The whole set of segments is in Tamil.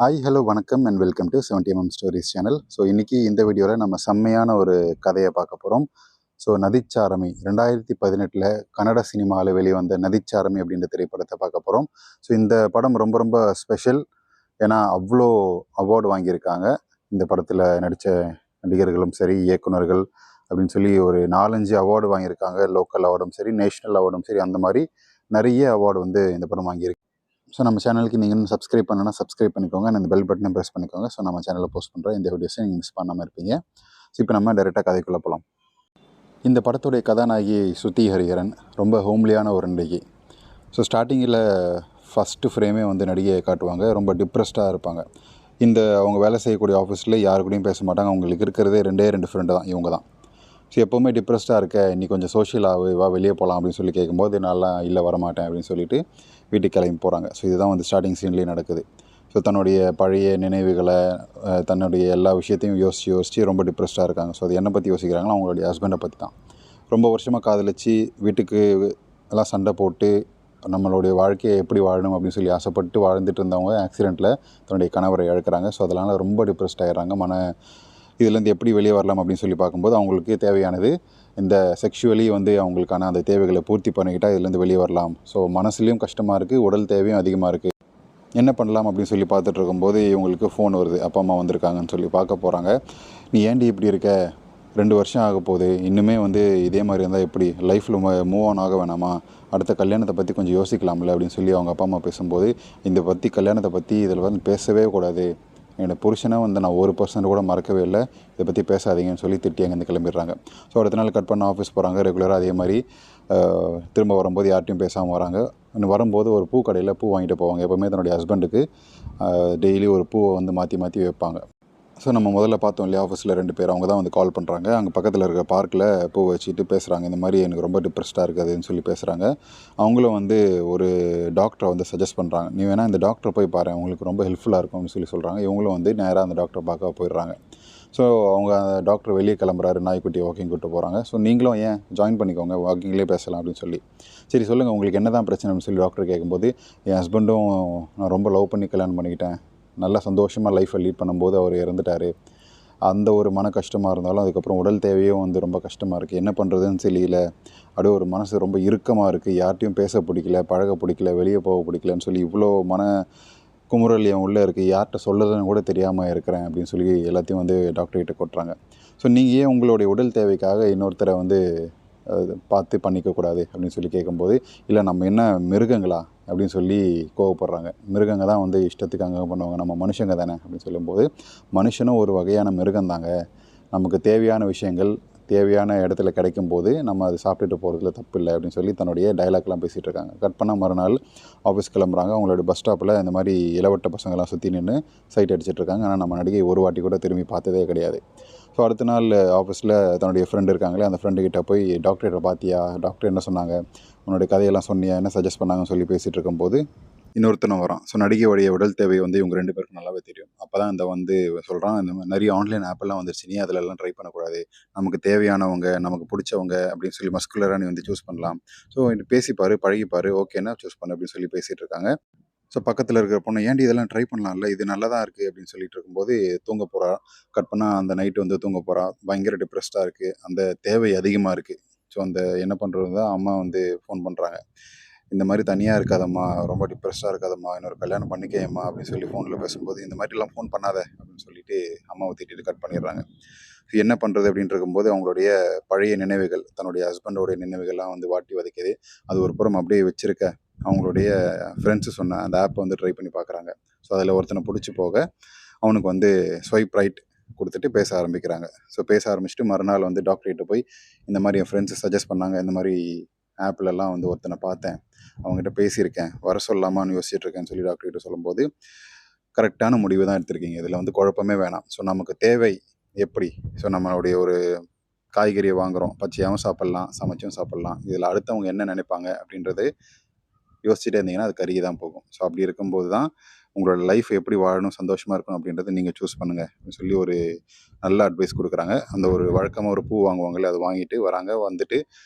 ஹாய் ஹலோ வணக்கம் and welcome to 70mm stories channel. So இன்றைக்கி இந்த வீடியோவில் நம்ம செம்மையான ஒரு கதையை பார்க்க போகிறோம். ஸோ நதிச்சாரமி 2018 கன்னட சினிமாவில் வெளிவந்த நதிச்சாரமி அப்படின்ற திரைப்படத்தை பார்க்க போகிறோம். ஸோ இந்த படம் ரொம்ப ரொம்ப ஸ்பெஷல். ஏன்னா அவ்வளோ அவார்டு வாங்கியிருக்காங்க. இந்த படத்தில் நடித்த நடிகர்களும் சரி, இயக்குனர்கள் அப்படின்னு சொல்லி ஒரு 4-5 அவார்டு வாங்கியிருக்காங்க. லோக்கல் அவார்டும் சரி, நேஷ்னல் அவார்டும் சரி, அந்த மாதிரி நிறைய அவார்டு வந்து இந்த படம் வாங்கியிருக்கு. ஸோ நம்ம சேனலுக்கு நீங்கள் இன்னும் சப்ஸ்கிரைப் பண்ணணும்னா சப்ஸ்கிரைப் பண்ணிக்கோங்க. அந்த பெல் பட்டனை ப்ரெஸ் பண்ணிக்கோங்க. ஸோ நம்ம சேனலில் போஸ்ட் பண்ணுற இந்த வீடியோஸை நீங்கள் மிஸ் பண்ணாமல் இருப்பீங்க. ஸோ இப்போ நம்ம டைரெக்டாக கதைக்குள்ளே போகலாம். இந்த படத்துடைய கதாநாயகி ஸ்ருதி ஹரிஹரன் ரொம்ப ஹோம்லியான ஒரு நடிகை. ஸோ ஸ்டார்டிங்கில் ஃபஸ்ட்டு ஃப்ரேமே வந்து நடிகையை காட்டுவாங்க. ரொம்ப டிப்ரெஸ்டாக இருப்பாங்க. அவங்க வேலை செய்யக்கூடிய ஆஃபீஸில் யாரு கூடயும் பேச மாட்டாங்க. அவங்களுக்கு இருக்கிறதே 2 ஃப்ரெண்டு தான், இவங்க தான். ஸோ எப்போவுமே டிப்ரெஸ்டாக இருக்க, இன்னைக்கு கொஞ்சம் சோஷியல் வா வெளியே போகலாம் அப்படின்னு சொல்லி கேட்கும்போது, நான்லாம் இல்லை வரமாட்டேன் அப்படின்னு சொல்லிட்டு வீட்டுக்கு கிளம்பி போகிறாங்க. ஸோ இதுதான் வந்து ஸ்டார்டிங் சீன்லேயே நடக்குது. ஸோ தன்னுடைய பழைய நினைவுகளை, தன்னுடைய எல்லா விஷயத்தையும் யோசித்து ரொம்ப டிப்ரெஸ்டாக இருக்காங்க. ஸோ அது என்னை பற்றி யோசிக்கிறாங்களா, அவங்களுடைய ஹஸ்பண்டை பற்றி தான். ரொம்ப வருஷமாக காதலிச்சு வீட்டுக்கு எல்லாம் சண்டை போட்டு நம்மளுடைய வாழ்க்கையை எப்படி வாழணும் அப்படின்னு சொல்லி ஆசைப்பட்டு வாழ்ந்துட்டு இருந்தவங்க ஆக்சிடெண்ட்டில் தன்னுடைய கணவரை இழக்கிறாங்க. ஸோ அதனால் ரொம்ப டிப்ரெஸ்ட் ஆகிடுறாங்க. இதுலேருந்து எப்படி வெளியே வரலாம் அப்படின்னு சொல்லி பார்க்கும்போது அவங்களுக்கு தேவையானது இந்த செக்ஷுவலி வந்து அவங்களுக்கான அந்த தேவைகளை பூர்த்தி பண்ணிக்கிட்டால் இதுலேருந்து வெளியே வரலாம். ஸோ மனசுலேயும் கஷ்டமாக இருக்குது, உடல் தேவையும் அதிகமாக இருக்குது. என்ன பண்ணலாம் அப்படின்னு சொல்லி பார்த்துட்டு இருக்கும்போது இவங்களுக்கு ஃபோன் வருது. அப்பா அம்மா வந்திருக்காங்கன்னு சொல்லி பார்க்க போகிறாங்க. நீ ஏன்டி இப்படி இருக்க, 2 வருஷம் ஆக போகுது, இன்னுமே வந்து இதே மாதிரி இருந்தால் எப்படி, லைஃப்பில் மூவ் ஆன் ஆக வேணாமா, அடுத்த கல்யாணத்தை பற்றி கொஞ்சம் யோசிக்கலாம்ல அப்படின்னு சொல்லி அவங்க அப்பா அம்மா பேசும்போது, கல்யாணத்தை பற்றி இதில் வந்து பேசவே கூடாது, என்னோடய புருஷனை வந்து நான் 1% கூட மறக்கவே இல்லை, இதை பற்றி பேசாதீங்கன்னு சொல்லி திட்டி அங்கேருந்து கிளம்பிடுறாங்க. ஸோ அடுத்த நாள் கட் பண்ண ஆஃபீஸ் போகிறாங்க. ரெகுலராக அதே மாதிரி திரும்ப வரும்போது யார்ட்டையும் பேசாமல் வராங்க. வரும்போது ஒரு பூ கடையில் பூ வாங்கிட்டு போவாங்க. எப்போவுமே தன்னுடைய ஹஸ்பண்டுக்கு டெய்லி ஒரு பூவை வந்து மாற்றி மாற்றி வைப்பாங்க. ஸோ நம்ம முதல்ல பார்த்தோம் இல்லையா, ஆஃபீஸில் 2 பேர், அவங்க தான் வந்து கால் பண்ணுறாங்க. அங்கே பக்கத்தில் இருக்கிற பார்க்கில் பூ வச்சுட்டு பேசுகிறாங்க. இந்த மாதிரி எனக்கு ரொம்ப டிப்ரெஸ்டாக இருக்குதுன்னு சொல்லி பேசுகிறாங்க. அவங்களும் வந்து ஒரு டாக்டரை வந்து சஜஸ்ட் பண்ணுறாங்க. நீ வேணால் இந்த டாக்டரை போய் பாரு, அவங்களுக்கு ரொம்ப ஹெல்ப்ஃபுல்லாக இருக்கும் அப்படின்னு சொல்கிறாங்க. இவங்களும் வந்து நேராக அந்த டாக்டரை பார்க்க போயிடுறாங்க. ஸோ அவங்க டாக்டர் வெளியே கிளம்புறாரு, நாய்க்குட்டி வாக்கிங் கூப்பிட்டு போகிறாங்க. ஸோ நீங்களும் ஏன் ஜாயின் பண்ணிக்கோங்க, வாக்கிங்லேயே பேசலாம் அப்படின்னு சொல்லி. சரி சொல்லுங்கள், உங்களுக்கு என்ன தான் பிரச்சனை அப்படின்னு சொல்லி டாக்டர் கேட்கும்போது, என் ஹஸ்பண்டும் நான் ரொம்ப லவ் பண்ணி கல்யாணம் பண்ணிக்கிட்டேன், நல்லா சந்தோஷமாக லைஃப்பை லீட் பண்ணும்போது அவர் இறந்துட்டார். அந்த ஒரு மன கஷ்டமாக இருந்தாலும் அதுக்கப்புறம் உடல் தேவையும் வந்து ரொம்ப கஷ்டமாக இருக்குது, என்ன பண்ணுறதுன்னு தெரியல, அப்படியே ஒரு மனசு ரொம்ப இறுக்கமாக இருக்குது, யார்ட்டையும் பேச பிடிக்கல, பழக பிடிக்கல, வெளியே போக பிடிக்கலன்னு சொல்லி இவ்வளோ குமுறல் என் உள்ளே இருக்குது, யார்கிட்ட சொல்லுறதுன்னு கூட தெரியாமல் இருக்கிறேன் அப்படின்னு சொல்லி எல்லாத்தையும் வந்து டாக்டர்கிட்ட கொட்டுறாங்க. ஸோ நீங்கள் ஏன் உங்களுடைய உடல் தேவைக்காக இன்னொருத்தரை வந்து பார்த்து பண்ணிக்கக்கூடாது அப்படின்னு சொல்லி கேட்கும்போது, இல்லை நம்ம என்ன மிருகங்களா அப்படின்னு சொல்லி கோவப்படுறாங்க. மிருகங்க தான் வந்து இஷ்டத்துக்கு அங்கே பண்ணுவாங்க, நம்ம மனுஷங்க தானே அப்படின்னு சொல்லும்போது, மனுஷனும் ஒரு வகையான மிருகம் தாங்க, நமக்கு தேவையான விஷயங்கள் தேவையான இடத்துல கிடைக்கும்போது நம்ம அதை சாப்பிட்டுட்டு போகிறதுல தப்பு இல்லை அப்படின்னு சொல்லி தன்னுடைய டைலாக்லாம் பேசிகிட்டு இருக்காங்க. கட் பண்ணால் மறுநாள் ஆஃபீஸ் கிளம்புறாங்க. அவங்களோட பஸ் ஸ்டாப்பில் இந்த மாதிரி இளவட்ட பசங்கள்லாம் சுற்றி நின்று சைட் அடிச்சிட்ருக்காங்க. ஆனால் நம்ம நடிகை ஒரு வாட்டி கூட திரும்பி பார்த்ததே கிடையாது. ஸோ அடுத்த நாள் ஆஃபீஸில் தன்னுடைய ஃப்ரெண்டு இருக்காங்களே, அந்த ஃப்ரெண்டுக்கிட்ட போய் டாக்டர்கிட்ட பார்த்தியா, டாக்டர் என்ன சொன்னாங்க, உன்னுடைய கதையெல்லாம் சொன்னியா, என்ன சஜஸ்ட் பண்ணாங்கன்னு சொல்லி பேசிகிட்டு இருக்கும்போது இன்னொருத்தனும் வரான். ஸோ நடிகையுடைய உடல் தேவை வந்து இவங்க 2 பேருக்கும் நல்லாவே தெரியும். அப்போ தான் வந்து சொல்கிறான், இந்த மாதிரி நிறைய ஆன்லைன் ஆப்பெல்லாம் வந்துருச்சு, நீ அதிலெல்லாம் ட்ரை பண்ணக்கூடாது, நமக்கு தேவையானவங்க, நமக்கு பிடிச்சவங்க அப்படின்னு சொல்லி மஸ்குலராக நீ வந்து சூஸ் பண்ணலாம். ஸோ பேசிப்பார், பழகிப்பார், ஓகேன்னா சூஸ் பண்ணு அப்படின்னு சொல்லி பேசிகிட்டு இருக்காங்க. ஸோ பக்கத்தில் இருக்கிற பொண்ணு, ஏன்டி இதெல்லாம் ட்ரை பண்ணலாம்ல, இது நல்லா தான் இருக்குது அப்படின்னு சொல்லிட்டு இருக்கும்போது தூங்க போகிறா. கட் பண்ணால் அந்த நைட்டு வந்து தூங்க போகிறா. பயங்கர டிப்ரெஸ்டாக இருக்குது, அந்த தேவை அதிகமாக இருக்குது. ஸோ என்ன பண்ணுறது தான் அம்மா வந்து ஃபோன் பண்ணுறாங்க. இந்த மாதிரி தனியாக இருக்காதம்மா, ரொம்ப டிப்ரெஸ்டாக இருக்காதம்மா, இன்னொரு கல்யாணம் பண்ணிக்கேம்மா அப்படின்னு சொல்லி ஃபோனில் பேசும்போது, இந்த மாதிரிலாம் ஃபோன் பண்ணாத அப்படின்னு சொல்லிட்டு அம்மாவை திட்டிட்டு கட் பண்ணிடுறாங்க. என்ன பண்ணுறது அப்படின்னு இருக்கும்போது அவங்களுடைய பழைய நினைவுகள், தன்னுடைய ஹஸ்பண்டோடைய நினைவுகள்லாம் வந்து வாட்டி வதைக்குது. அது ஒரு புறம் அப்படியே வச்சுருக்க, அவங்களுடைய ஃப்ரெண்ட்ஸு சொன்ன அந்த ஆப்பை வந்து ட்ரை பண்ணி பார்க்குறாங்க. ஸோ அதில் ஒருத்தனை பிடிச்சி போக அவனுக்கு வந்து ஸ்வைப் ரைட் கொடுத்துட்டு பேச ஆரம்பிக்கிறாங்க. ஸோ பேச ஆரம்பிச்சுட்டு மறுநாள் வந்து டாக்டர்கிட்ட போய், இந்த மாதிரி என் ஃப்ரெண்ட்ஸு சஜஸ்ட் பண்ணாங்க, இந்த மாதிரி ஆப்லலாம் வந்து ஒருத்தனை பார்த்தேன், அவங்ககிட்ட பேசியிருக்கேன், வர சொல்லலாமான்னு யோசிச்சுட்ருக்கேன்னு சொல்லி டாக்டர்கிட்ட சொல்லும்போது, கரெக்டான முடிவு தான் எடுத்திருக்கீங்க, இதில் வந்து குழப்பமே வேணாம். ஸோ நமக்கு தேவை எப்படி, ஸோ நம்மளுடைய ஒரு காய்கறியை வாங்குகிறோம், பச்சையாகவும் சாப்பிட்லாம், சமைச்சும் சாப்பிட்லாம், இதில் அடுத்தவங்க என்ன நினைப்பாங்க அப்படின்றது யோசிச்சுட்டே இருந்தீங்கன்னா அது கருகி தான் போகும். ஸோ அப்படி இருக்கும்போது தான் உங்களோட லைஃப் எப்படி வாழணும், சந்தோஷமாக இருக்கணும் அப்படின்றத நீங்கள் சூஸ் பண்ணுங்கள் அப்படின்னு சொல்லி ஒரு நல்ல அட்வைஸ் கொடுக்குறாங்க. அந்த ஒரு வழக்கமாக ஒரு பூ வாங்குவாங்கல்ல, அதை வாங்கிட்டு வராங்க. வந்துட்டு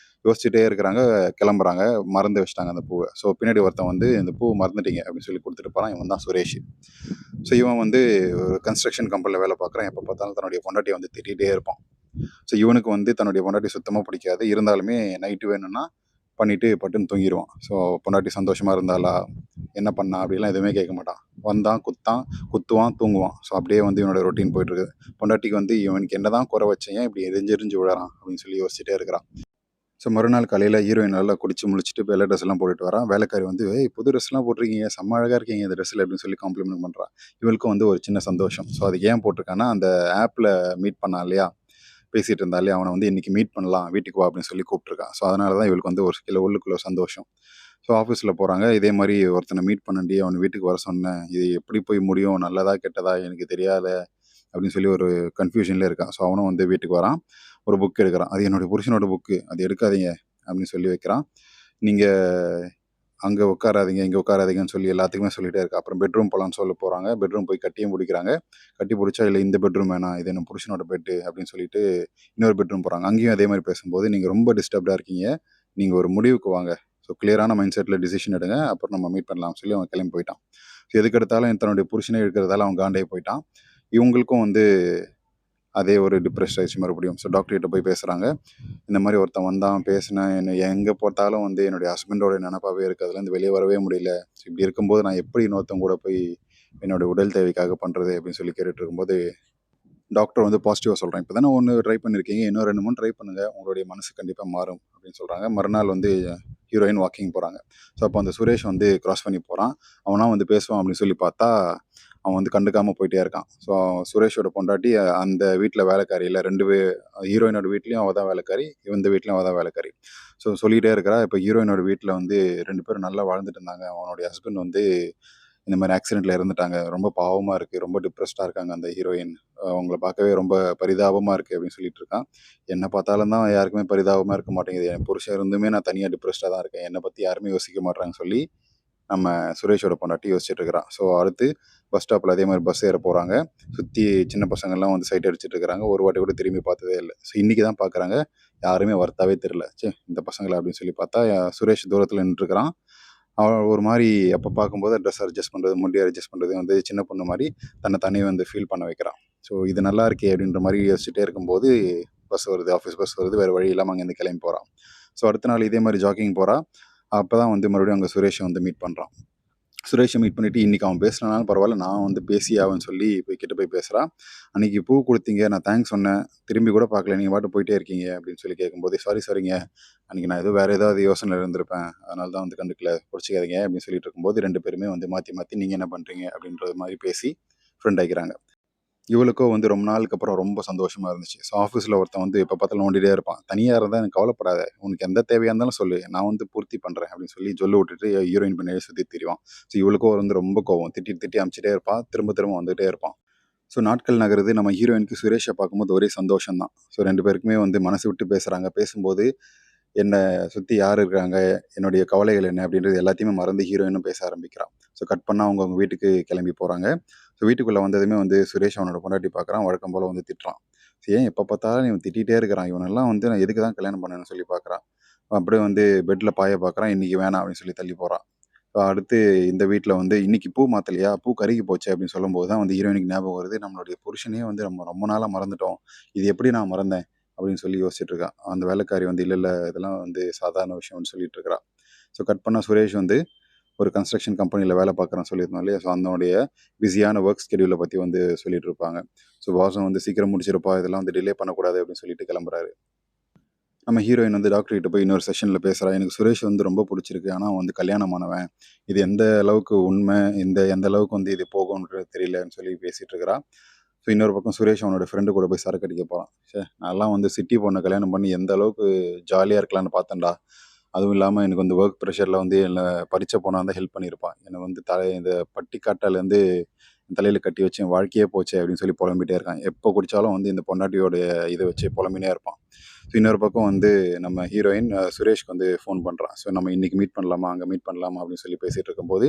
யோசிச்சுட்டே இருக்கிறாங்க. கிளம்புறாங்க. மறந்து வச்சுட்டாங்க அந்த பூவை. ஸோ பின்னாடி ஒருத்தன் வந்து இந்த பூவை மறந்துட்டீங்க அப்படின்னு சொல்லி கொடுத்துட்டு போகிறான். இவன் தான் சுரேஷ். ஸோ இவன் வந்து ஒரு கன்ஸ்ட்ரக்ஷன் கம்பெனியில் வேலை பார்க்குறான். எப்போ பார்த்தாலும் தன்னுடைய பொண்டாட்டியை வந்து திட்டிகிட்டே இருப்பான். ஸோ இவனுக்கு வந்து தன்னுடைய பொண்டாட்டி சுத்தமாக பிடிக்காது. இருந்தாலுமே நைட்டு வேணும்னா பண்ணிட்டு பட்டுன்னு தூங்கிடுவான். ஸோ பொண்டாட்டி சந்தோஷமாக இருந்தாளா, என்ன பண்ணா அப்படிலாம் எதுவுமே கேட்க மாட்டான். வந்தான், குத்துவான், தூங்குவான். ஸோ அப்படியே வந்து இவனோட ரொட்டீன் போயிட்டுருக்கு. பொண்டாட்டிக்கு வந்து இவனுக்கு என்ன தான் குறை வச்சேன், ஏன் இப்படி எரிஞ்சு விழறான் அப்படின்னு சொல்லி யோசிச்சுட்டே இருக்கிறான். ஸோ மறுநாள் காலையில் ஹீரோயின் நல்லா குடிச்சு முடிச்சுட்டு வெள்ளை ட்ரெஸ் எல்லாம் போட்டுட்டு வரான். வேலைக்காரி வந்து ஏய் புது ட்ரெஸ்லாம் போட்டிருக்கீங்க, செம்ம அழகாக இருக்கீங்க இந்த ட்ரெஸ்ஸில் அப்படின்னு சொல்லி காம்ப்ளிமெண்ட் பண்ணுறான். இவளுக்கும் வந்து ஒரு சின்ன சந்தோஷம். ஸோ அதுக்கு ஏன் போட்டிருக்கான்னா, அந்த ஆப்பில் மீட் பண்ணான் இல்லையா, பேசிகிட்டு இருந்தா இல்லையா, அவனை வந்து இன்றைக்கி மீட் பண்ணலாம், வீட்டுக்கு வா அப்படின்னு சொல்லி கூப்பிட்ருக்கான். ஸோ அதனால தான் இவளுக்கு வந்து ஒரு கிலோ உள்ளுக்குள்ள சந்தோஷம். ஸோ ஆஃபீஸில் போகிறாங்க. இதே மாதிரி ஒருத்தனை மீட் பண்ணண்டி, அவனை வீட்டுக்கு வர சொன்னேன், இது எப்படி போய் முடியும், நல்லதா கெட்டதா எனக்கு தெரியாத அப்படின்னு சொல்லி ஒரு கன்ஃபியூஷன்லேயே இருக்கான். ஸோ அவனும் வந்து வீட்டுக்கு வரான். ஒரு புக் எடுக்கிறான். அது என்னுடைய புருஷனோட புக்கு, அது எடுக்காதீங்க அப்படின்னு சொல்லி வைக்கிறான். நீங்கள் அங்கே உட்காராதீங்க, இங்கே உட்காராதீங்கன்னு சொல்லி எல்லாத்துக்குமே சொல்லிகிட்டே இருக்கா. அப்புறம் பெட்ரூம் போகலான்னு சொல்ல போகிறாங்க. பெட்ரூம் போய் கட்டியும் பிடிக்கிறாங்க. கட்டி பிடிச்சா இல்லை இந்த பெட்ரூம் வேணாம், இது என்ன புருஷனோட பெட்டு அப்படின்னு சொல்லிட்டு இன்னொரு பெட்ரூம் போகிறாங்க. அங்கேயும் அதே மாதிரி பேசும்போது, நீங்கள் ரொம்ப டிஸ்டர்ப்டாக இருக்கீங்க, நீங்கள் ஒரு முடிவுக்கு வாங்க, ஸோ கிளியரான மைண்ட் செட்டில் டிசிஷன் எடுங்க, அப்புறம் நம்ம மீட் பண்ணலாம்னு சொல்லி அவன் கிளம்பி போயிட்டான். ஸோ எதுக்கு எடுத்தாலும் தன்னுடைய புருஷனே இருக்கிறதால அவன் காண்டே போயிட்டான். இவங்களுக்கும் வந்து அதே ஒரு டிப்ரெஸ் ஆயிடுச்சு மறுபடியும். ஸோ டாக்டர்கிட்ட போய் பேசுகிறாங்க. இந்த மாதிரி ஒருத்தன் வந்தான், பேசினேன், என்னை எங்கே போட்டாலும் வந்து என்னுடைய ஹஸ்பண்டோட நினப்பாகவே இருக்குது, அதுலேருந்து வெளியே வரவே முடியல. ஸோ இப்படி இருக்கும்போது நான் எப்படி இன்னொருத்தவங்க கூட போய் என்னோடய உடல் தேவைக்காக பண்ணுறது அப்படின்னு சொல்லி கேட்டுட்டு இருக்கும்போது, டாக்டர் வந்து பாசிட்டிவாக சொல்கிறேன், இப்போ தானே ஒன்று ட்ரை பண்ணியிருக்கீங்க, இன்னும் 2 3 ட்ரை பண்ணுங்கள், உங்களுடைய மனசு கண்டிப்பாக மாறும் அப்படின்னு சொல்கிறாங்க. மறுநாள் வந்து ஹீரோயின் வாக்கிங் போகிறாங்க. ஸோ அப்போ அந்த சுரேஷ் வந்து கிராஸ் பண்ணி போகிறான். அவனா வந்து பேசுவான் அப்படின்னு சொல்லி பார்த்தா, அவன் வந்து கண்டுக்காமல் போயிட்டே இருக்கான். ஸோ சுரேஷோட பொண்டாட்டி அந்த வீட்டில் வேலைக்காரி இல்லை, 2 ஹீரோயினோட வீட்லேயும் அவள் தான் வேலைக்காரி, இந்த வீட்லேயும் அவள் தான் வேலைக்காரி. ஸோ சொல்லிகிட்டே இருக்கிறா. இப்போ ஹீரோயினோட வீட்டில் வந்து 2 பேரும் நல்லா வாழ்ந்துட்டு இருந்தாங்க. அவனுடைய ஹஸ்பண்ட் வந்து இந்த மாதிரி ஆக்சிடெண்ட்டில் இறந்துட்டாங்க. ரொம்ப பாவமாக இருக்குது, ரொம்ப டிப்ரெஸ்டாக இருக்காங்க அந்த ஹீரோயின். அவங்கள பார்க்கவே ரொம்ப பரிதாபமாக இருக்குது அப்படின்னு சொல்லிட்டு இருக்கான். என்னை பார்த்தாலும் தான் யாருக்குமே பரிதாபமாக இருக்க மாட்டேங்குது, என் புருஷன் இருந்துமே நான் தனியாக டிப்ரெஸ்டாக தான் இருக்கேன், என்னை பற்றி யாருமே யோசிக்க மாட்றாங்கன்னு சொல்லி நம்ம சுரேஷோட பொண்டாட்டி யோசிச்சுட்டு இருக்கிறான். ஸோ அடுத்து பஸ் ஸ்டாப்பில் அதே மாதிரி பஸ் ஏற போகிறாங்க. சுற்றி சின்ன பசங்கள்லாம் வந்து சைட் அடிச்சுட்டு இருக்கிறாங்க. ஒரு வாட்டி கூட திரும்பி பார்த்ததே இல்லை. ஸோ இன்றைக்கி தான் பார்க்குறாங்க. யாருமே வர்த்தாவே தெரில. இந்த பசங்களை அப்படின்னு சொல்லி பார்த்தா சுரேஷ் தூரத்தில் நின்றுருக்கிறான். அவன் ஒரு மாதிரி அப்போ பார்க்கும்போது ட்ரெஸ் அட்ஜஸ்ட் பண்ணுறது, முடி அட்ஜஸ்ட் பண்ணுறது வந்து சின்ன பொண்ணு மாதிரி தன்னை தனியாக வந்து ஃபீல் பண்ண வைக்கிறான். ஸோ இது நல்லா இருக்கே அப்படின்ற மாதிரி யோசிச்சுட்டே இருக்கும்போது பஸ் வருது, ஆஃபீஸ் பஸ் வருது. வேறு வழி இல்லாமல் அங்கேருந்து கிளம்பி போகிறான். ஸோ அடுத்த நாள் இதே மாதிரி ஜாக்கிங் போகிறா. அப்போ தான் வந்து மறுபடியும் அங்கே சுரேஷை வந்து மீட் பண்ணுறான். சுரேஷை மீட் பண்ணிவிட்டு, இன்றைக்கி அவன் பேசினாலும் பரவாயில்ல, நான் வந்து பேசி ஆகுன்னு சொல்லி கிட்ட போய் பேசுகிறான். அன்றைக்கி பூ கொடுத்தீங்க, நான் தேங்க்ஸ் சொன்னேன், திரும்பி கூட பார்க்கல, நீங்கள் பாட்டு போயிட்டே இருக்கீங்க அப்படின்னு சொல்லி கேட்கும்போது, சாரிங்க, அன்றைக்கி நான் வேறு ஏதாவது யோசனையில் இருந்திருப்பேன், அதனால தான் வந்து கண்டுக்கல, குறைச்சிக்காதீங்க அப்படின்னு சொல்லிட்டு இருக்கும்போது 2 பேருமே வந்து மாற்றி நீங்கள் என்ன பண்ணுறீங்க அப்படின்றது மாதிரி பேசி ஃப்ரெண்ட் ஆகிக்கிறாங்க. இவளுக்கோ வந்து ரொம்ப நாளுக்கு அப்புறம் ரொம்ப சந்தோஷமாக இருந்துச்சு. ஸோ ஆஃபீஸில் ஒருத்தன் வந்து எப்போ பார்த்தாலும் நோண்டிகிட்டே இருப்பான். தனியாக இருந்தால் எனக்கு கவலைப்படாத, உனக்கு எந்த தேவையாக இருந்தாலும் சொல்லு, நான் வந்து பூர்த்தி பண்ணுறேன் அப்படின்னு சொல்லி சொல்ல விட்டுட்டு ஹீரோயின் பின்னாடியே சுற்றி திரிவான். ஸோ இவளுக்கோ வந்து ரொம்ப கோவம், திட்டி அமிச்சிட்டே இருப்பான், திரும்ப வந்துகிட்டே இருப்பான். ஸோ நாட்கள் நகருது. நம்ம ஹீரோயினுக்கு சுரேஷை பார்க்கும்போது ஒரே சந்தோஷம் தான். ஸோ 2 பேருக்குமே வந்து மனசு விட்டு பேசுகிறாங்க. பேசும்போது என்னை சுற்றி யார் இருக்காங்க, என்னுடைய கவலைகள் என்ன அப்படின்றது எல்லாத்தையுமே மறந்து ஹீரோயினும் பேச ஆரம்பிக்கிறான். ஸோ கட் பண்ணால் அவங்க வீட்டுக்கு கிளம்பி போகிறாங்க. ஸோ வீட்டுக்குள்ளே வந்ததுமே வந்து சுரேஷ் அவனோட பொண்டாட்டி பார்க்குறான். வழக்கம் போல் வந்து திட்டுறான். ஏன் எப்போ பார்த்தாலும் இவன் திட்டிகிட்டே இருக்கிறான், இவனெல்லாம் வந்து நான் எதுக்கு தான் கல்யாணம் பண்ணேன்னு சொல்லி பார்க்குறான். அப்படியே வந்து பெட்டில் பாய பார்க்குறான். இன்றைக்கி வேணாம் அப்படின்னு சொல்லி தள்ளி போகிறான். ஸோ அடுத்து இந்த வீட்டில் வந்து இன்றைக்கி பூ மாற்றலையா, பூ கருகி போச்சு அப்படின்னு சொல்லும்போது தான் வந்து ஹீரோயினுக்கு ஞாபகம் வருது, நம்மளுடைய புருஷனையே வந்து நம்ம ரொம்ப நாளாக மறந்துட்டோம், இது எப்படி நான் மறந்தேன் அப்படின்னு சொல்லி யோசிச்சுட்டு இருக்கான். அந்த வேலைக்காரி வந்து இல்லை இதெல்லாம் வந்து சாதாரண விஷயம்னு சொல்லிட்டு இருக்கிறா. ஸோ கட் பண்ணால் சுரேஷ் வந்து ஒரு கன்ஸ்ட்ரக்ஷன் கம்பெனியில் வேலை பார்க்குறேன்னு சொல்லியிருந்தோம் இல்லையா. ஸோ அதனுடைய பிஸியான ஒர்க் ஸ்கெடியூலை பற்றி வந்து சொல்லிட்டு இருப்பாங்க. ஸோ பாஸும் வந்து சீக்கிரம் முடிச்சிருப்பா, இதெல்லாம் வந்து டிலே பண்ணக்கூடாது அப்படின்னு சொல்லிட்டு கிளம்புறாரு. நம்ம ஹீரோயின் வந்து டாக்டர் கிட்ட போய் இன்னொரு செஷனில் பேசுகிறா. எனக்கு சுரேஷ் வந்து ரொம்ப பிடிச்சிருக்கு, ஆனால் அவன் வந்து கல்யாணமானவன், இது எந்த அளவுக்கு உண்மை, எந்த அளவுக்கு வந்து இது போகும்ன்றது தெரியலன்னு சொல்லி பேசிகிட்டு இருக்கிறா. ஸோ இன்னொரு பக்கம் சுரேஷ் அவனோட ஃப்ரெண்டு கூட போய் சரக்கு அடிக்க போகிறான். நான்லாம் வந்து சிட்டி பொண்ணை கல்யாணம் பண்ணி எந்த அளவுக்கு ஜாலியாக இருக்கலான்னு பார்த்தேன்டா, அதுவும் இல்லாமல் எனக்கு வந்து ஒர்க் ப்ரெஷரில் வந்து என்னை பறிச்ச பொண்ணாக இருந்தால் ஹெல்ப் பண்ணியிருப்பான், என்னை வந்து இந்த பட்டிக்காட்டாலேருந்து தலையில் கட்டி வச்சு என் வாழ்க்கையே போச்சு அப்படின்னு சொல்லி புலம்பிகிட்டே இருக்கான். எப்போ குடித்தாலும் வந்து இந்த பொண்டாட்டியோடைய இதை வச்சு புலம்பினே இருப்பான். ஸோ இன்னொரு பக்கம் வந்து நம்ம ஹீரோயின் சுரேஷ்க்கு வந்து ஃபோன் பண்ணுறான். ஸோ நம்ம இன்றைக்கி மீட் பண்ணலாமா, அங்கே மீட் பண்ணலாமா அப்படின்னு சொல்லி பேசிகிட்டு இருக்கும்போது,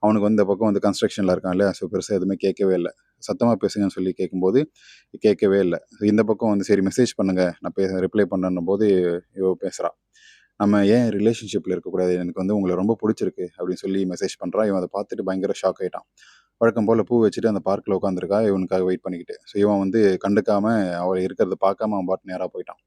அவனுக்கு வந்து இந்த பக்கம் வந்து கன்ஸ்ட்ரக்ஷனில் இருக்கான் இல்லையா. ஸோ பெருசாக எதுவுமே கேட்கவே இல்லை. சத்தமாக பேசுங்கன்னு சொல்லி கேட்கும்போது கேட்கவே இல்லை. இந்த பக்கம் வந்து சரி மெசேஜ் பண்ணுங்கள், நான் ரிப்ளை பண்ணணும் போது இவ பேசுகிறான். நம்ம ஏன் ரிலேஷன்ஷிப்பில் இருக்கக்கூடாது, எனக்கு வந்து உங்களை ரொம்ப பிடிச்சிருக்கு அப்படின்னு சொல்லி மெசேஜ் பண்ணுறான். இவன் அதை பார்த்துட்டு பயங்கர ஷாக் ஆகிட்டான். வழக்கம் போல் பூ வச்சுட்டு அந்த பார்க்கில் உட்காந்துருக்கா இவனுக்காக வெயிட் பண்ணிக்கிட்டு. ஸோ இவன் வந்து கண்டுக்காம அவள் இருக்கிறத பார்க்காம அவன் பாட்டு நேராக போயிட்டான்.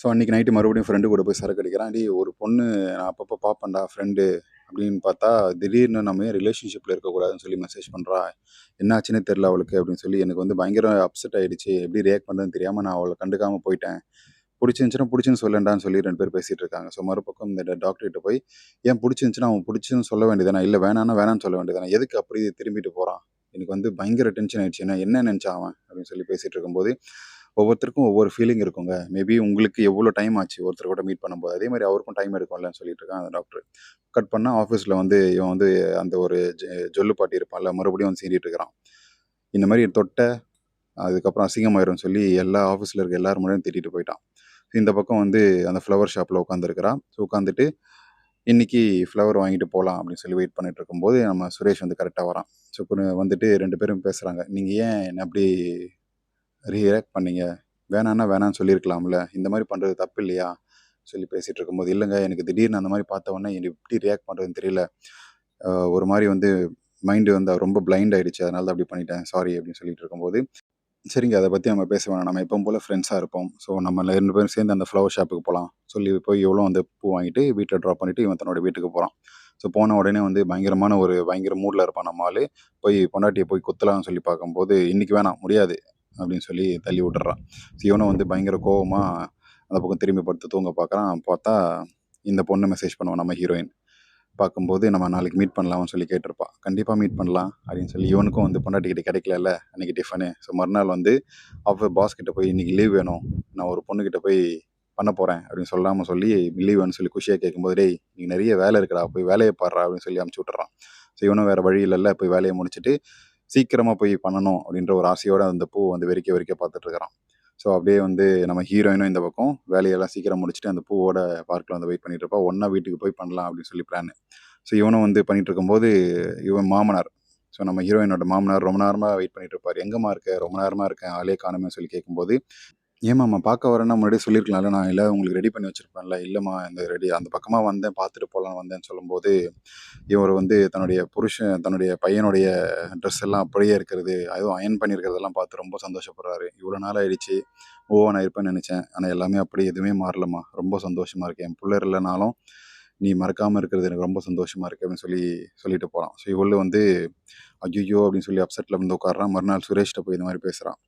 ஸோ அன்றைக்கி நைட்டு மறுபடியும் ஃப்ரெண்டு கூட போய் சரக்கு அடிக்கிறான். டேய் ஒரு பொண்ணு நான் அப்பப்போ பார்ப்பேன்டா ஃப்ரெண்டு அப்படின்னு பார்த்தா, திடீர்னு நம்ம ஏன் ரிலேஷன்ஷிப்பில் இருக்கக்கூடாதுன்னு சொல்லி மெசேஜ் பண்ணுறா. என்னாச்சுன்னே தெரில அவளுக்கு அப்படின்னு சொல்லி எனக்கு வந்து பயங்கர அப்செட் ஆகிடுச்சு. எப்படி ரியாக்ட் பண்ணுறதுன்னு தெரியாமல் நான் அவளை கண்டுக்காமல் போயிட்டேன். பிடிச்சிருந்துச்சுன்னா பிடிச்சுன்னு சொல்லேன்டான்னு சொல்லி 2 பேர் பேசிகிட்டு இருக்காங்க. ஸோ மறுபக்கம் இந்த டாக்டர்கிட்ட போய் ஏன் பிடிச்சிருந்துச்சுன்னா அவன் பிடிச்சுன்னு சொல்ல வேண்டியதானே, இல்லை வேணான்னா வேணான்னு சொல்ல வேண்டியதானே, எதுக்கு அப்படி திரும்பிட்டு போகிறான். எனக்கு வந்து பயங்கர டென்ஷன் ஆயிடுச்சு. என்ன நினச்சான் அவன் அப்படின்னு சொல்லி பேசிகிட்டு இருக்கும்போது, ஒவ்வொருத்தருக்கும் ஒவ்வொரு ஃபீலிங் இருக்குங்க. மேபி உங்களுக்கு எவ்வளோ டைம் ஆச்சு ஒருத்தர் கூட மீட் பண்ணும்போது, அதே மாதிரி அவருக்கும் டைம் எடுக்கும்லன்னு சொல்லிட்டு இருக்கான் அந்த டாக்டர். கட் பண்ணால் ஆஃபீஸில் வந்து இவன் வந்து அந்த ஒரு ஜொல்லு பாட்டி இருப்பான்ல, மறுபடியும் வந்து சீண்டிட்டு இருக்கிறான். இந்த மாதிரி தொட்ட அதுக்கப்புறம் அசிங்கமாயிரும்னு சொல்லி எல்லா ஆஃபீஸில் இருக்க எல்லாரும் முன்னாடியும் திட்டிட்டு போயிட்டான். இந்த பக்கம் வந்து அந்த ஃப்ளவர் ஷாப்பில் உட்காந்துருக்கிறான். ஸோ உட்காந்துட்டு இன்னைக்கு ஃப்ளவர் வாங்கிட்டு போகலாம் அப்படின்னு சொல்லி வெயிட் பண்ணிட்டு இருக்கும்போது நம்ம சுரேஷ் வந்து கரெக்டாக வரான். ஸோ வந்துட்டு 2 பேரும் பேசுகிறாங்க. நீங்கள் ஏன் என்ன அப்படி ரியாக்ட் பண்ணீங்க, வேணான்னா வேணான்னு சொல்லியிருக்கலாம்ல, இந்த மாதிரி பண்ணுறது தப்பு இல்லையா சொல்லி பேசிகிட்டு இருக்கும்போது, இல்லைங்க எனக்கு திடீர்னு அந்த மாதிரி பார்த்த உடனே எனக்கு எப்படி ரியாக்ட் பண்ணுறதுன்னு தெரியல, ஒரு மாதிரி வந்து மைண்டு வந்து ரொம்ப பிளைண்ட் ஆகிடுச்சு, அதனால தான் அப்படி பண்ணிட்டேன், சாரி அப்படின்னு சொல்லிட்டு இருக்கும்போது, சரிங்க அதை பற்றி நம்ம பேச வேணாம், நம்ம எப்பவும் போல் ஃப்ரெண்ட்ஸாக இருப்போம், ஸோ நம்ம 2 பேரும் சேர்ந்து அந்த ஃப்ளவர் ஷாப்புக்கு போகலாம் சொல்லி போய் எவ்வளோ அந்த பூ வாங்கிட்டு வீட்டில் ட்ராப் பண்ணிவிட்டு இவன் தன்னோட வீட்டுக்கு போகிறான். ஸோ போன உடனே வந்து பயங்கர மூடில் இருப்பான் நம்ம ஆள். போய் பொண்டாட்டியை போய் குத்தலாம்னு சொல்லி பார்க்கும்போது, இன்றைக்கி வேணாம் முடியாது அப்படின்னு சொல்லி தள்ளி விட்டுறான். ஸோ இவனும் வந்து பயங்கர கோவமாக அந்த பக்கம் திரும்பி படுத்து தூங்க பார்க்குறான். பார்த்தா இந்த பொண்ணு மெசேஜ் பண்ணுவான் நம்ம ஹீரோயின். பார்க்கும்போது நம்ம நாளைக்கு மீட் பண்ணலாம்னு சொல்லி கேட்டிருப்பா. கண்டிப்பாக மீட் பண்ணலாம் அப்படின்னு சொல்லி இவனுக்கும் வந்து பொண்டாட்டிக்கிட்ட கிடைக்கலல்ல அன்றைக்கி டிஃபனு. ஸோ மறுநாள் வந்து பாஸ் கிட்ட போய் இன்றைக்கி லீவ் வேணும், நான் ஒரு பொண்ணுக்கிட்ட போய் பண்ண போகிறேன் அப்படின்னு சொல்லாமல் சொல்லி லீவ் வேணும்னு சொல்லி குஷியாக கேட்கும்போது, டேய் நீ நிறைய வேலை இருக்குடா போய் வேலையை பாடுறா அப்படின்னு சொல்லி அமுச்சு விட்டுறான். ஸோ இவனும் வேறு வழி இல்லைல்ல, போய் வேலையை முடிச்சுட்டு சீக்கிரமாக போய் பண்ணணும் அப்படின்ற ஒரு ஆசையோடு அந்த பூ வந்து வெறிக்க வெறிக்க பார்த்துட்ருக்கிறான். ஸோ அப்படியே வந்து நம்ம ஹீரோயினும் இந்த பக்கம் வேலையெல்லாம் சீக்கிரம் முடிச்சுட்டு அந்த பூவோட பார்க்கில் வந்து வெயிட் பண்ணிட்டு இருப்பா. ஒன்றா வீட்டுக்கு போய் பண்ணலாம் அப்படின்னு சொல்லி பிளான். ஸோ இவனும் வந்து பண்ணிட்டு இருக்கும்போது இவன் மாமனார், ஸோ நம்ம ஹீரோயினோட மாமனார் ரொம்ப நேரமாக வெயிட் பண்ணிட்டு இருப்பார். எங்கேம்மா இருக்க, ரொம்ப நேரமாக இருக்கேன் ஆளே காணுமே சொல்லி கேட்கும்போது, ஏம்மாம்மா பார்க்க வரேன்னா முன்னாடியே சொல்லியிருக்கலாம்ல, நான் எல்லாம் உங்களுக்கு ரெடி பண்ணி வச்சுருப்பேன்ல, இல்லைம்மா இந்த அந்த பக்கமாக வந்தேன் பார்த்துட்டு போகலான்னு வந்தேன்னு சொல்லும்போது, இவர் வந்து தன்னுடைய பையனுடைய ட்ரெஸ் எல்லாம் அப்படியே இருக்கிறது, அதுவும் அயர்ன் பண்ணியிருக்கிறதெல்லாம் பார்த்து ரொம்ப சந்தோஷப்படுறாரு. இவ்வளோ நாள் ஆயிடுச்சு நான் இருப்பேன்னு நினச்சேன், ஆனால் எல்லாமே அப்படி எதுவுமே மாறலம்மா, ரொம்ப சந்தோஷமாக இருக்கேன், என் பிள்ளை இல்லைனாலும் நீ மறக்காமல் இருக்கிறது எனக்கு ரொம்ப சந்தோஷமாக இருக்குது அப்படின்னு சொல்லிட்டு போகிறான். ஸோ இவளு வந்து ஐயோ அப்படின்னு சொல்லி அப்செட்டில் வந்து உட்காடுறான். மறுநாள் சுரேஷ்கிட்ட போய் இந்த மாதிரி பேசுகிறான்.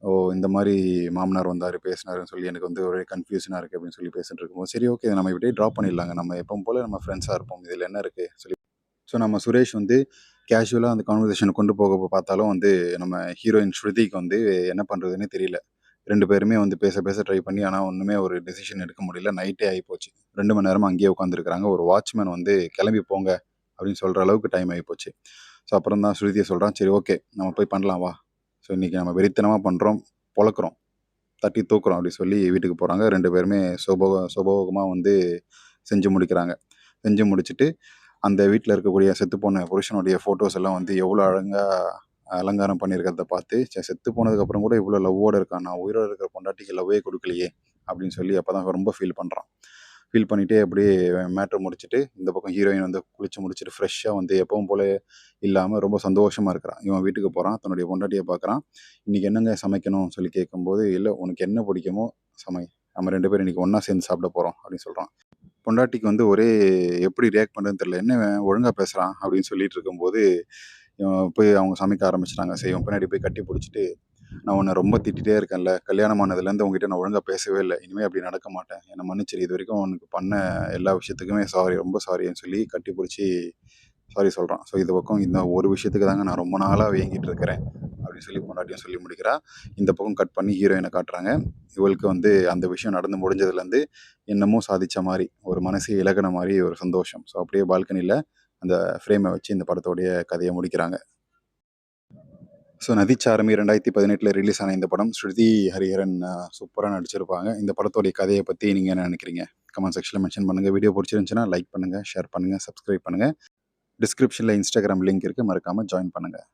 ஓ இந்த மாதிரி மாமனார் வந்தார் பேசினாருன்னு சொல்லி எனக்கு வந்து ஒரே கன்ஃபியூஷனாக இருக்குது அப்படின்னு சொல்லி பேசிட்டு இருக்கும்போது, சரி ஓகே நம்ம இப்படியே ட்ராப் பண்ணிடலாங்க, நம்ம எப்பவும் போல் நம்ம ஃப்ரெண்ட்ஸாக இருப்போம், இதில் என்ன இருக்குது சொல்லி. ஸோ நம்ம சுரேஷ் வந்து கேஷுவலாக அந்த கான்வர்சேஷனை கொண்டு போக பார்த்தாலும் வந்து நம்ம ஹீரோயின் ஸ்ருதிக்கு வந்து என்ன பண்ணுறதுன்னே தெரியல. 2 பேருமே வந்து பேச ட்ரை பண்ணி ஆனால் ஒன்றுமே ஒரு டெசிஷன் எடுக்க முடியல. நைட்டே ஆகிப்போச்சு. 2 மணி நேரமாக அங்கேயே உட்காந்துருக்குறாங்க. ஒரு வாட்ச்மேன் வந்து கிளம்பி போங்க அப்படின்னு சொல்கிற அளவுக்கு டைம் ஆகிப்போச்சு. ஸோ அப்புறம் தான் ஸ்ருதியை சொல்கிறான், சரி ஓகே நம்ம போய் பண்ணலாம் வா, ஸோ இன்றைக்கி நம்ம வெறித்தனமாக பண்ணுறோம், பொழக்கிறோம், தட்டி தூக்குறோம் அப்படி சொல்லி வீட்டுக்கு போகிறாங்க. 2 பேருமே சுபோகமாக வந்து செஞ்சு முடிக்கிறாங்க. செஞ்சு முடிச்சுட்டு அந்த வீட்டில் இருக்கக்கூடிய செத்துப்போன புருஷனுடைய ஃபோட்டோஸ் எல்லாம் வந்து எவ்வளோ அழகாக அலங்காரம் பண்ணியிருக்கிறத பார்த்து, செத்து போனதுக்கப்புறம் கூட இவ்வளோ லவ்வோடு இருக்கான், நான் உயிரோடு இருக்கிற பொண்டாட்டிக்கு லவ்வே கொடுக்கலையே அப்படின்னு சொல்லி அப்போ தான் ரொம்ப ஃபீல் பண்ணுறான். ஃபீல் பண்ணிவிட்டு அப்படியே மேட்ரு முடிச்சுட்டு இந்த பக்கம் ஹீரோயின் வந்து குளிச்சு முடிச்சுட்டு ஃப்ரெஷ்ஷாக வந்து எப்பவும் போல இல்லாமல் ரொம்ப சந்தோஷமாக இருக்கிறான். இவன் வீட்டுக்கு போகிறான், தன்னுடைய பொண்டாட்டியை பார்க்குறான். இன்றைக்கி என்னங்க சமைக்கணும்னு சொல்லி கேட்கும்போது, இல்லை உனக்கு என்ன பிடிக்குமோ சமை, நம்ம 2 பேரும் இன்றைக்கி ஒன்றா சேர்ந்து சாப்பிட போகிறோம் அப்படின்னு சொல்கிறான். பொண்டாட்டிக்கு வந்து ஒரே எப்படி ரியாக்ட் பண்ணுறதுன்னு தெரியல. என்ன இவன் ஒழுங்கா பேசுகிறான் அப்படின்னு சொல்லிட்டு இருக்கும்போது, போய் அவங்க சமைக்க ஆரம்பிச்சுட்டாங்க. சரி இவன் பின்னாடி போய் கட்டி பிடிச்சிட்டு, நான் உன்னை ரொம்ப திட்டிகிட்டே இருக்கேன்ல, கல்யாணம் ஆனதுலேருந்து உங்ககிட்ட நான் ஒழுங்கா பேசவே இல்லை, இனிமேல் அப்படி நடக்க மாட்டேன், என்னை மன்னிச்சிரு, இது வரைக்கும் உனக்கு பண்ண எல்லா விஷயத்துக்குமே சாரி, ரொம்ப சாரின்னு சொல்லி கட்டி பிடிச்சி சாரி சொல்கிறான். ஸோ இது பக்கம் இந்த ஒரு விஷயத்துக்கு தாங்க நான் ரொம்ப நாளாக வேங்கிட்டு இருக்கிறேன் அப்படின்னு சொல்லி பொண்டாட்டியும் சொல்லி முடிக்கிறா. இந்த பக்கம் கட் பண்ணி ஹீரோயினை காட்டுறாங்க. இவளுக்கு வந்து அந்த விஷயம் நடந்து முடிஞ்சதுலேருந்து என்னமோ சாதித்த மாதிரி, ஒரு மனசு இலகுன மாதிரி ஒரு சந்தோஷம். ஸோ அப்படியே பால்கனியில் அந்த ஃப்ரேமை வச்சு இந்த படத்தோடைய கதையை முடிக்கிறாங்க. ஸோ நதிச்சாரமி 2018 ரிலீஸ் ஆன இந்த படம் ஸ்ருதி ஹரிஹரன் சூப்பராக நடிச்சிருப்பாங்க. இந்த படத்தோடைய கதையை பற்றி நீங்கள் என்ன நினைக்கிறீங்க? கமெண்ட் செக்ஷனில் மென்ஷன் பண்ணுங்கள். வீடியோ பிடிச்சிருந்துச்சுன்னா லைக் பண்ணுங்கள், ஷேர் பண்ணுங்கள், சப்ஸ்கிரைப் பண்ணுங்கள். டிஸ்கிரிப்ஷனில் இன்ஸ்டாகிராம் லிங்க் இருக்குது, மறக்காமல் ஜாயின் பண்ணுங்கள்.